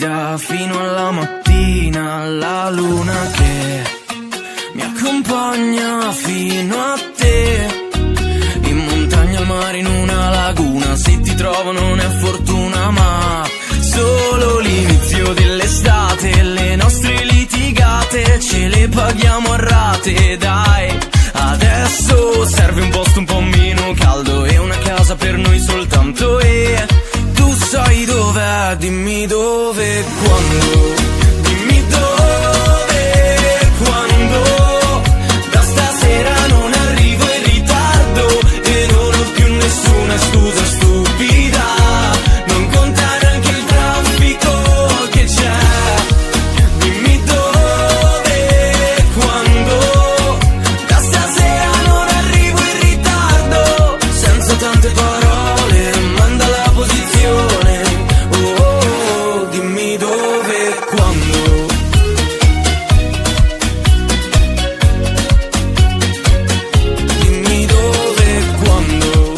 guida fino alla mattina, la luna che mi accompagna fino a te. In montagna, al mare, in una laguna, se ti trovo non è fortuna ma solo l'inizio dell'estate. Le nostre litigate ce le paghiamo a rate, dai. Adesso serve un posto un po' meno caldo e una casa per noi soltanto. E tu sai dov'è, dimmi dove e quando. Dimmi dove e quando. Da stasera non arrivo in ritardo e non ho più nessuna scusa stupida. Non conta neanche il traffico che c'è. Dimmi dove e quando. Da stasera non arrivo in ritardo. Senza tante parole, manda la posizione. Oh, oh, oh, dimmi dove e quando. Dimmi dove e quando.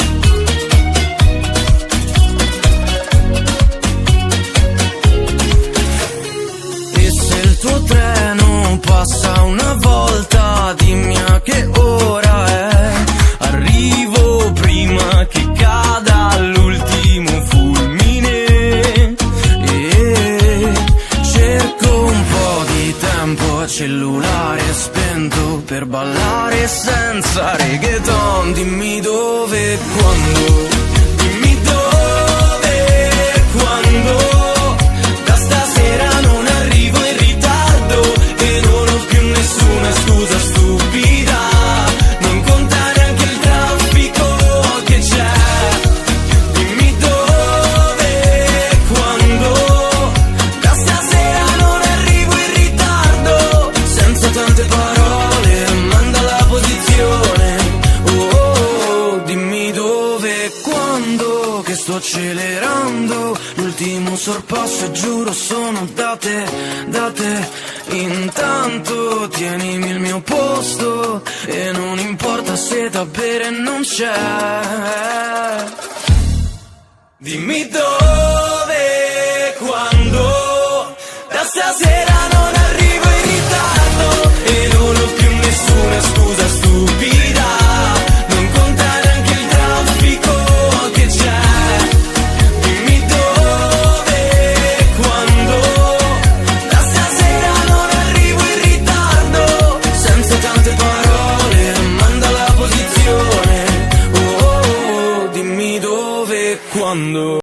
E se il tuo treno passa una volta, dimmi a che ora è. Arrivo prima che cada l'ultimo fulmine. E cerco un po' di tempo a cellulare spento per ballare senza reggaeton. Dimmi dove e quando. Dimmi dove e quando. Da stasera non arrivo in ritardo e non ho più nessuna scusa stupida. Non conta neanche il traffico che c'è. Dimmi dove e quando. Da stasera non arrivo in ritardo. Senza tante parole, manda la posizione. Oh, oh, oh, dimmi dove e quando. Che sto accelerando, l'ultimo sorpasso e giuro sono date, date. Intanto tienimi il mio posto e non importa se da bere non c'è. Dimmi dove e quando. Da stasera non arrivo in ritardo e non ho più nessuna scusa stupida. Non conta neanche il traffico che c'è. Dimmi dove e quando. Da stasera non arrivo in ritardo. Senza tante parole, manda la posizione. Oh, oh, oh, dimmi dove e quando.